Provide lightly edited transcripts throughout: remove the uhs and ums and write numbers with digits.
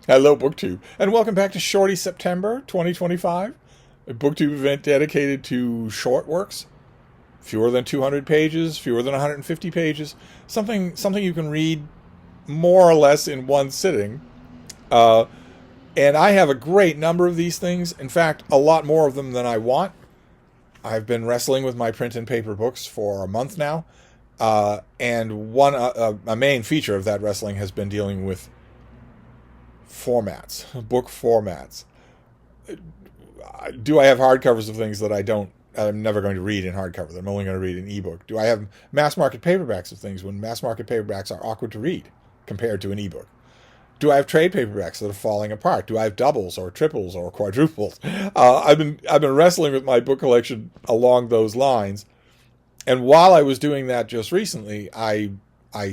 Hello, BookTube, and welcome back to Shorty September 2025, a BookTube event dedicated to short works, fewer than 200 pages, fewer than 150 pages, something you can read more or less in one sitting. Uh, and I have a great number of these things. In fact, a lot more of them than I want. I've been wrestling with my print and paper books for a month now, and a main feature of that wrestling has been dealing with formats, book formats. Do I have hardcovers of things that I'm never going to read in hardcover, that I'm only going to read in ebook? Do I have mass market paperbacks of things when mass market paperbacks are awkward to read compared to an ebook? Do I have trade paperbacks that are falling apart? Do I have doubles or triples or quadruples? I've been wrestling with my book collection along those lines, and while I was doing that just recently, I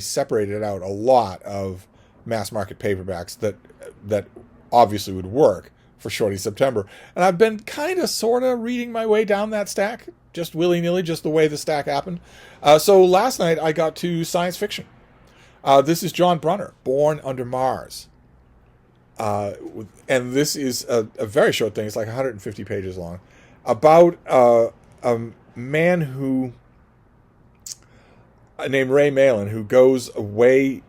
separated out a lot of mass market paperbacks that obviously would work for Shorty September. And I've been kind of sort of reading my way down that stack, just willy-nilly, just the way the stack happened. So last night I got to science fiction. This is John Brunner, Born Under Mars. And this is a very short thing. It's like 150 pages long. About a man named Ray Malin, who goes away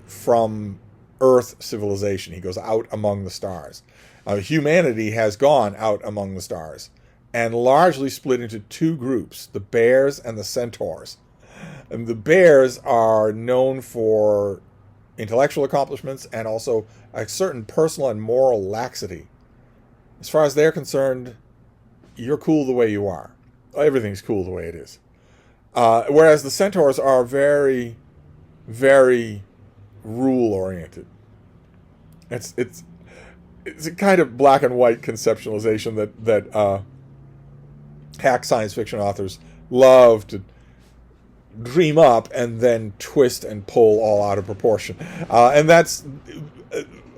from Earth civilization. He goes out among the stars. Humanity has gone out among the stars and largely split into two groups, the bears and the centaurs. And the bears are known for intellectual accomplishments and also a certain personal and moral laxity. As far as they're concerned, you're cool the way you are. Everything's cool the way it is. Whereas the centaurs are very, very rule-oriented. It's a kind of black and white conceptualization that hack science fiction authors love to dream up and then twist and pull all out of proportion. And that's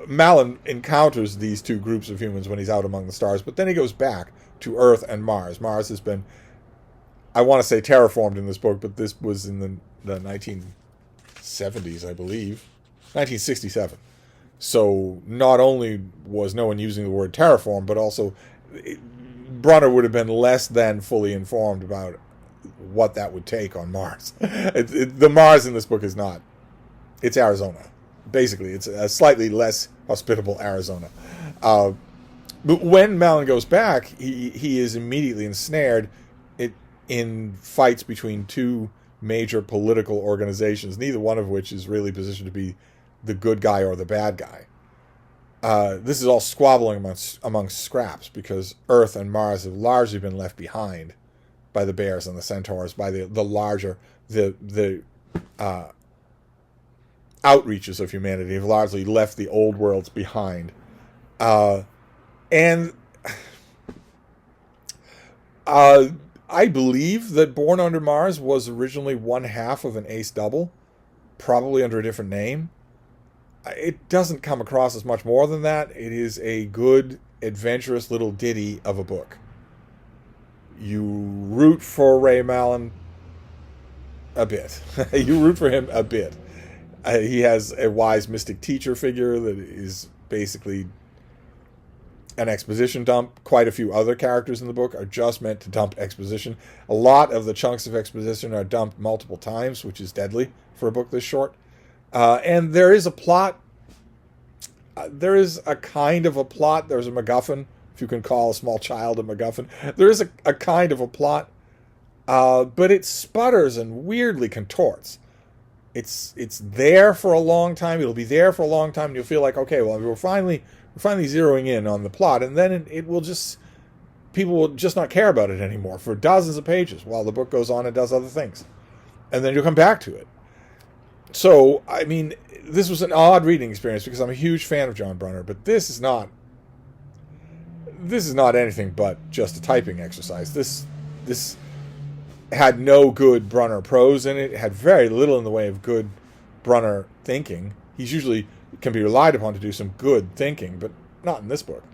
Malin encounters these two groups of humans when he's out among the stars, but then he goes back to Earth and Mars. Mars has been, I want to say, terraformed in this book, but this was in the 1970s, I believe. 1967. So not only was no one using the word terraform, but also Brunner would have been less than fully informed about what that would take on Mars. The Mars in this book is not. It's Arizona. Basically, it's a slightly less hospitable Arizona. But when Malin goes back, he is immediately ensnared in fights between two major political organizations, neither one of which is really positioned to be the good guy or the bad guy. This is all squabbling among scraps because Earth and Mars have largely been left behind by the bears and the centaurs, by the larger outreaches of humanity have largely left the old worlds behind. And I believe that Born Under Mars was originally one half of an ace double, probably under a different name. It doesn't come across as much more than that. It is a good, adventurous little ditty of a book. You root for Ray Malin a bit. You root for him a bit. He has a wise mystic teacher figure that is basically an exposition dump. Quite a few other characters in the book are just meant to dump exposition. A lot of the chunks of exposition are dumped multiple times, which is deadly for a book this short. And there is a plot. There is a kind of a plot. There's a MacGuffin, if you can call a small child a MacGuffin. There is a kind of a plot, but it sputters and weirdly contorts. It's there for a long time. It'll be there for a long time, and you'll feel like, okay, well, we're finally zeroing in on the plot, and then it will just, people will just not care about it anymore for dozens of pages while the book goes on and does other things, and then you'll come back to it. So, I mean, this was an odd reading experience because I'm a huge fan of John Brunner, but this is not anything but just a typing exercise. This had no good Brunner prose in it. It had very little in the way of good Brunner thinking. He's usually can be relied upon to do some good thinking, but not in this book.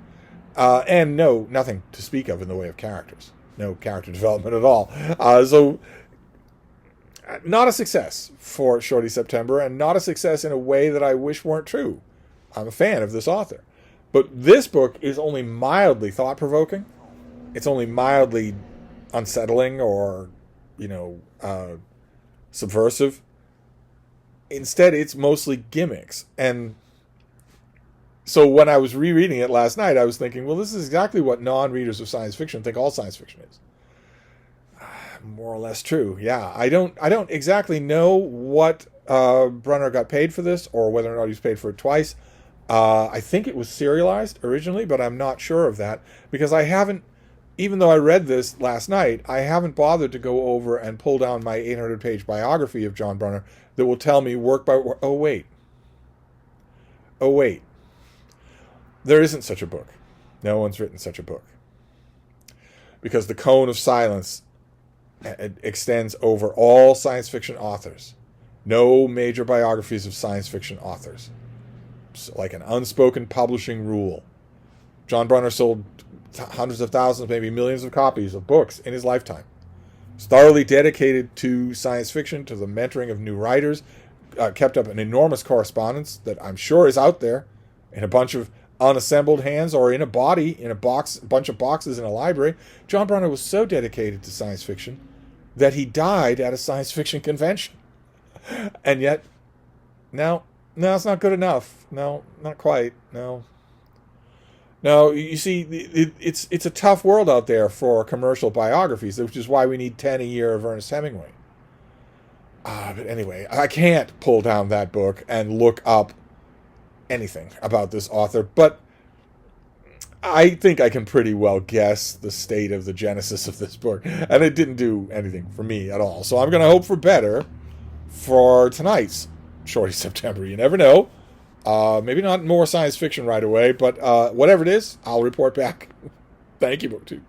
And nothing to speak of in the way of characters. No character development at all. So not a success for Shorty September, and not a success in a way that I wish weren't true. I'm a fan of this author. But this book is only mildly thought-provoking. It's only mildly unsettling or, subversive. Instead, it's mostly gimmicks. And so when I was rereading it last night, I was thinking, well, this is exactly what non-readers of science fiction think all science fiction is. More or less true. Yeah, I don't exactly know what Brunner got paid for this, or whether or not he's paid for it twice. I think it was serialized originally, but I'm not sure of that because I haven't, even though I read this last night, I haven't bothered to go over and pull down my 800-page biography of John Brunner that will tell me work by work. Oh, wait. There isn't such a book. No one's written such a book. Because the cone of silence extends over all science fiction authors. No major biographies of science fiction authors. It's like an unspoken publishing rule. John Brunner sold hundreds of thousands, maybe millions of copies of books in his lifetime. He's thoroughly dedicated to science fiction, to the mentoring of new writers, kept up an enormous correspondence that I'm sure is out there in a bunch of unassembled hands or in a bunch of boxes in a library. John Brunner was so dedicated to science fiction that he died at a science fiction convention. And yet, no, it's not good enough. No, not quite. No, you see, it's a tough world out there for commercial biographies, which is why we need 10 a year of Ernest Hemingway. But anyway, I can't pull down that book and look up anything about this author, but I think I can pretty well guess the state of the genesis of this book, and it didn't do anything for me at all. So I'm going to hope for better for tonight's Shorty September. You never know. Maybe not more science fiction right away, but whatever it is, I'll report back. Thank you, BookTube.